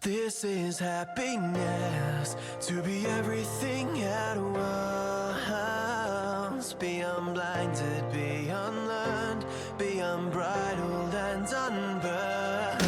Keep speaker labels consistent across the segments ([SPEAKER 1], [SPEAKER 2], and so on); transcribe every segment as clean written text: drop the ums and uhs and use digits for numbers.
[SPEAKER 1] This is happiness, to be everything at once. Be unblinded, be unlearned, be unbridled and unburned.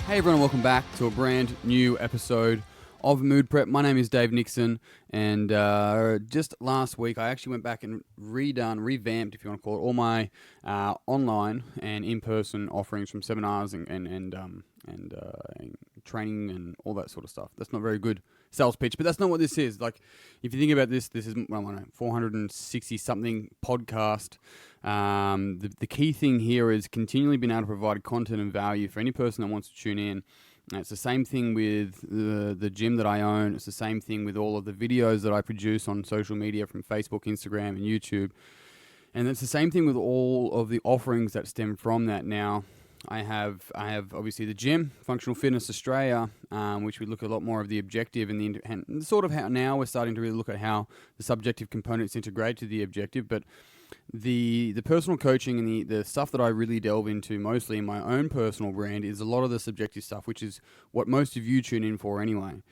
[SPEAKER 2] Hey everyone, welcome back to a brand new episode of Mood Prep. My name is Dave Nixon, and just last week I actually went back and revamped, if you want to call it, all my online and in-person offerings from seminars and training and all that sort of stuff. That's not very good sales pitch, but that's not what this is. Like, if you think about this is 460 something podcast. The key thing here is continually being able to provide content and value for any person that wants to tune in. It's the same thing with the gym that I own. It's the same thing with all of the videos that I produce on social media from Facebook, Instagram, and YouTube. And it's the same thing with all of the offerings that stem from that. Now, I have obviously the gym, Functional Fitness Australia, which we look at a lot more of the objective and sort of how now we're starting to really look at how the subjective components integrate to the objective. But the personal coaching and the stuff that I really delve into mostly in my own personal brand is a lot of the subjective stuff, which is what most of you tune in for anyway.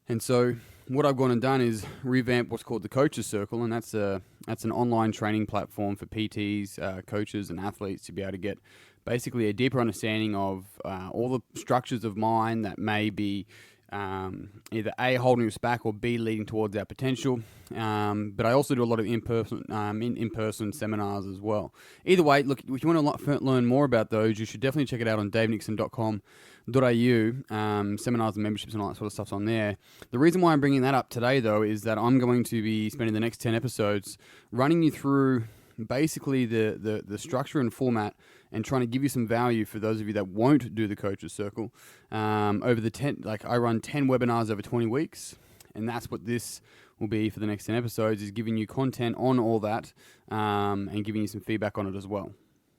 [SPEAKER 2] And so what I've gone and done is revamp what's called the Coaches Circle, and that's an online training platform for PTs, coaches, and athletes to be able to get basically a deeper understanding of all the structures of mind that may be either A, holding us back, or B, leading towards our potential. But I also do a lot of in-person seminars as well. Either way, look, if you want to learn more about those, you should definitely check it out on davenixon.com.au. Seminars and memberships and all that sort of stuff's on there. The reason why I'm bringing that up today, though, is that I'm going to be spending the next 10 episodes running you through basically the structure and format and trying to give you some value for those of you that won't do the Coaches Circle. Over the 10, I run 10 webinars over 20 weeks, and that's what this will be for the next 10 episodes, is giving you content on all that and giving you some feedback on it as well.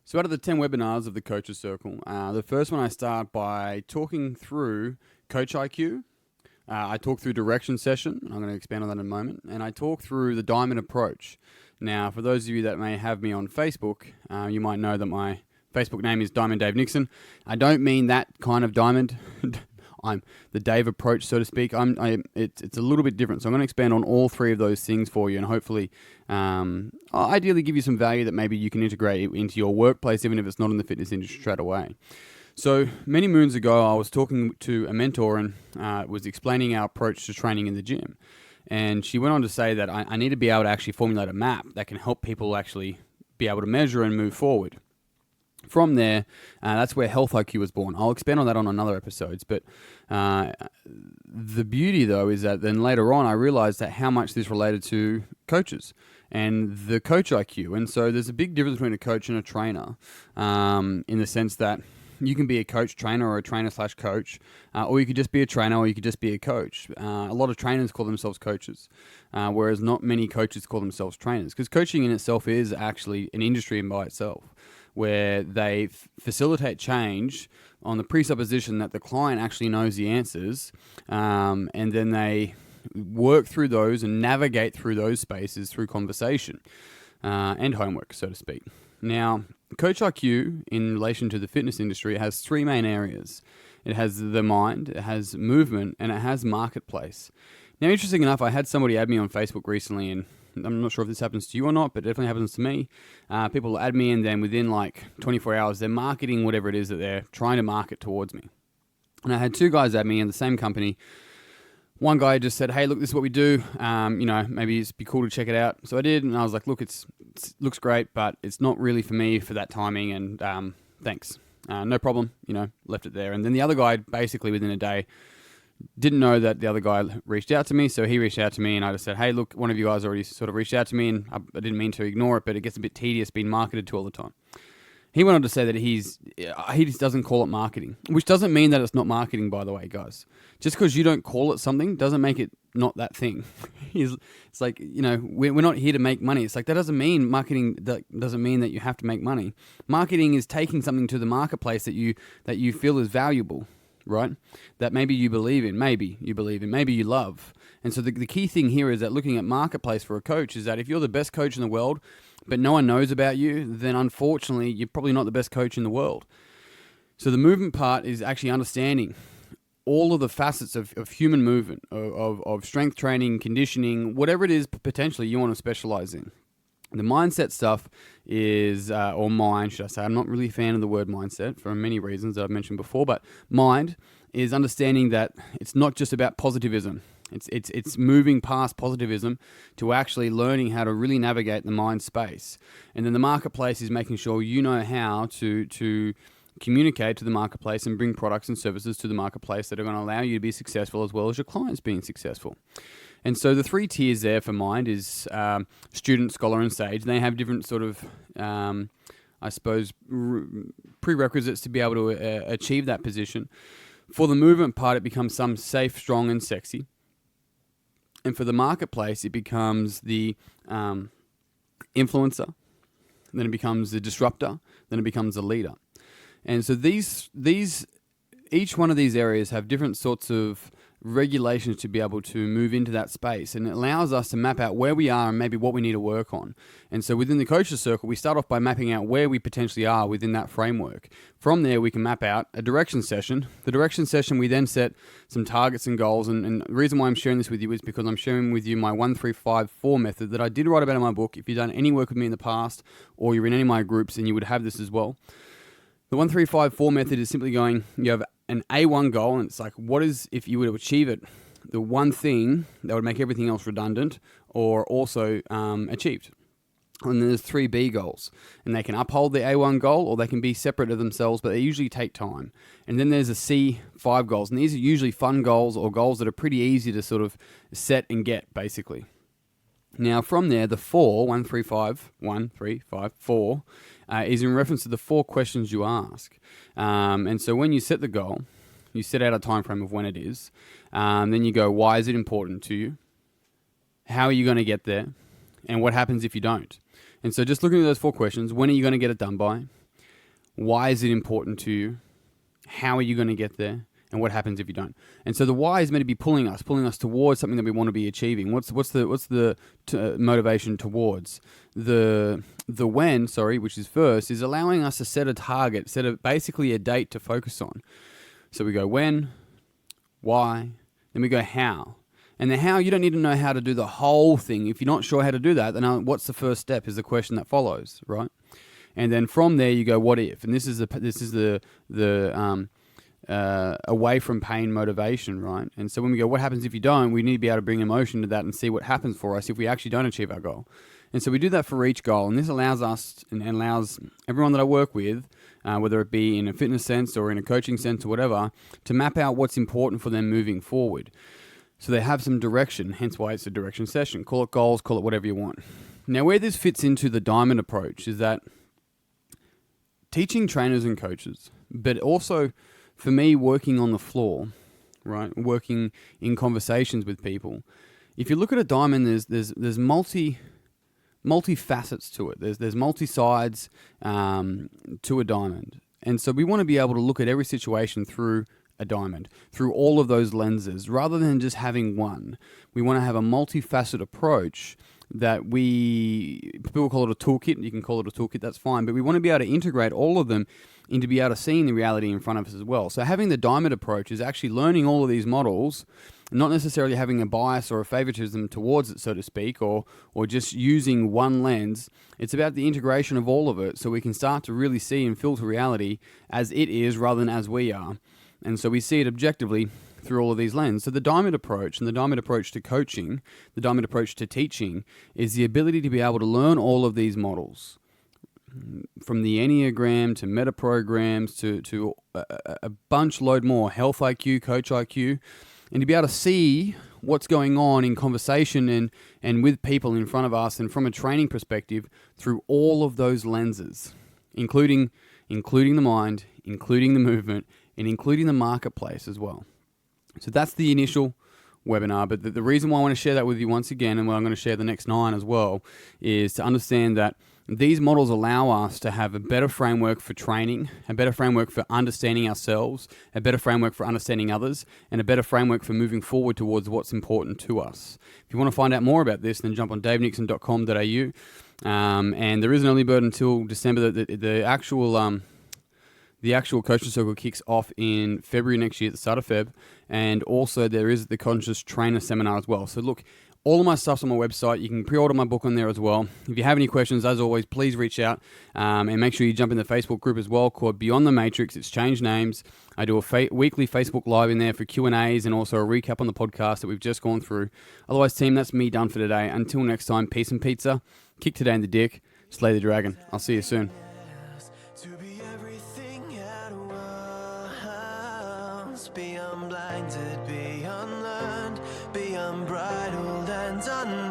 [SPEAKER 2] So out of the 10 webinars of the Coaches Circle, the first one I start by talking through Coach IQ. I talk through Direction Session, and I'm going to expand on that in a moment, and I talk through the Diamond Approach. Now, for those of you that may have me on Facebook, you might know that my Facebook name is Diamond Dave Nixon. I don't mean that kind of diamond. I'm the Dave approach, so to speak. It's a little bit different. So I'm going to expand on all three of those things for you, and hopefully, ideally give you some value that maybe you can integrate into your workplace, even if it's not in the fitness industry straight away. So many moons ago, I was talking to a mentor and was explaining our approach to training in the gym. And she went on to say that I need to be able to actually formulate a map that can help people actually be able to measure and move forward. From there, that's where Health IQ was born. I'll expand on that on another episodes. But the beauty, though, is that then later on, I realized that how much this related to coaches and the Coach IQ. And so there's a big difference between a coach and a trainer in the sense that you can be a coach trainer or a trainer/coach, or you could just be a trainer or you could just be a coach. A lot of trainers call themselves coaches, whereas not many coaches call themselves trainers, because coaching in itself is actually an industry by itself, where they facilitate change on the presupposition that the client actually knows the answers, and then they work through those and navigate through those spaces through conversation and homework, so to speak. Now, Coach IQ, in relation to the fitness industry, has three main areas. It has the mind, it has movement, and it has marketplace. Now, interesting enough, I had somebody add me on Facebook recently, and I'm not sure if this happens to you or not, but it definitely happens to me. People add me, and then within like 24 hours, they're marketing whatever it is that they're trying to market towards me. And I had two guys add me in the same company. One guy just said, hey, look, this is what we do. Maybe it'd be cool to check it out. So I did, and I was like, look, it looks great, but it's not really for me for that timing, and thanks. No problem, left it there. And then the other guy, basically within a day, didn't know that the other guy reached out to me, so he reached out to me, and I just said, hey, look, one of you guys already sort of reached out to me, and I didn't mean to ignore it, but it gets a bit tedious being marketed to all the time. He went on to say that he just doesn't call it marketing, which doesn't mean that it's not marketing, by the way, guys. Just because you don't call it something doesn't make it not that thing. It's like, we're not here to make money. It's like, that doesn't mean marketing, that doesn't mean that you have to make money. Marketing is taking something to the marketplace that you feel is valuable, right? That maybe you believe in, maybe you love. And so the key thing here is that looking at marketplace for a coach is that if you're the best coach in the world, but no one knows about you, then unfortunately you're probably not the best coach in the world. So the movement part is actually understanding all of the facets of human movement, of strength training, conditioning, whatever it is potentially you want to specialize in. The mindset stuff is, or mind, should I say. I'm not really a fan of the word mindset for many reasons that I've mentioned before, but mind is understanding that it's not just about positivism. It's moving past positivism to actually learning how to really navigate the mind space. And then the marketplace is making sure you know how to communicate to the marketplace and bring products and services to the marketplace that are going to allow you to be successful as well as your clients being successful. And so the 3 tiers there for mind is student, scholar, and sage. They have different sort of, I suppose, prerequisites to be able to achieve that position. For the movement part, it becomes some safe, strong, and sexy. And for the marketplace, it becomes the influencer. Then it becomes the disruptor. Then it becomes the leader. And so each one of these areas have different sorts of regulations to be able to move into that space, and it allows us to map out where we are and maybe what we need to work on. And so within the coaches circle, we start off by mapping out where we potentially are within that framework. From there, we can map out a direction session. The direction session, we then set some targets and goals, and the reason why I'm sharing this with you is because I'm sharing with you my 1-3-5-4 method that I did write about in my book. If you've done any work with me in the past or you're in any of my groups, then you would have this as well. The 1-3-5-4 method is simply going, you have an A1 goal, and it's like, what is, if you were to achieve it, the one thing that would make everything else redundant or also achieved? And then there's 3 B goals, and they can uphold the A1 goal or they can be separate of themselves, but they usually take time. And then there's a C5 goals, and these are usually fun goals or goals that are pretty easy to sort of set and get, basically. Now, from there, the 4, 1, 3, 5, 1, 3, 5, 4, is in reference to the 4 questions you ask. And so when you set the goal, you set out a time frame of when it is. Then you go, why is it important to you? How are you going to get there? And what happens if you don't? And so just looking at those 4 questions, when are you going to get it done by? Why is it important to you? How are you going to get there? And what happens if you don't? And so the why is meant to be pulling us towards something that we want to be achieving. What's the motivation towards? The when, which is first, is allowing us to set a target, basically a date to focus on. So we go when, why, then we go how. And the how, you don't need to know how to do the whole thing. If you're not sure how to do that, then what's the first step is the question that follows, right? And then from there you go, what if? And this is the away from pain motivation, right? And so when we go, what happens if you don't? We need to be able to bring emotion to that and see what happens for us if we actually don't achieve our goal. And so we do that for each goal, and this allows us and allows everyone that I work with, whether it be in a fitness sense or in a coaching sense or whatever, to map out what's important for them moving forward. So they have some direction, hence why it's a direction session. Call it goals, call it whatever you want. Now, where this fits into the diamond approach is that teaching trainers and coaches, but also for me, working on the floor, right? Working in conversations with people. If you look at a diamond, there's multi facets to it. There's multi sides to a diamond, and so we want to be able to look at every situation through a diamond, through all of those lenses, rather than just having one. We want to have a multifaceted approach that people call it a toolkit. You can call it a toolkit, that's fine. But we want to be able to integrate all of them into be able to see the reality in front of us as well. So having the diamond approach is actually learning all of these models, not necessarily having a bias or a favoritism towards it, so to speak, or just using one lens. It's about the integration of all of it so we can start to really see and filter reality as it is rather than as we are. And so we see it objectively through all of these lenses. So the diamond approach and the diamond approach to coaching, the diamond approach to teaching, is the ability to be able to learn all of these models. From the Enneagram to meta programs to a bunch load more, health IQ, coach IQ, and to be able to see what's going on in conversation and with people in front of us and from a training perspective through all of those lenses, including the mind, including the movement, and including the marketplace as well. So that's the initial webinar, but the reason why I want to share that with you once again, and what I'm going to share the next 9 as well, is to understand that These models allow us to have a better framework for training, a better framework for understanding ourselves, a better framework for understanding others, and a better framework for moving forward towards what's important to us. If you want to find out more about this, then jump on davenixon.com.au. And there is an early bird until December. The actual coaching circle kicks off in February next year, at the start of Feb. And also there is the Conscious Trainer Seminar as well. So look, all of my stuff's on my website. You can pre-order my book on there as well. If you have any questions, as always, please reach out, and make sure you jump in the Facebook group as well, called Beyond the Matrix. It's changed names. I do a weekly Facebook Live in there for Q&As and also a recap on the podcast that we've just gone through. Otherwise, team, that's me done for today. Until next time, peace and pizza. Kick today in the dick. Slay the dragon. I'll see you soon.
[SPEAKER 1] To be everything at once, be unblinded, be unlearned, be unbridled and unlearned.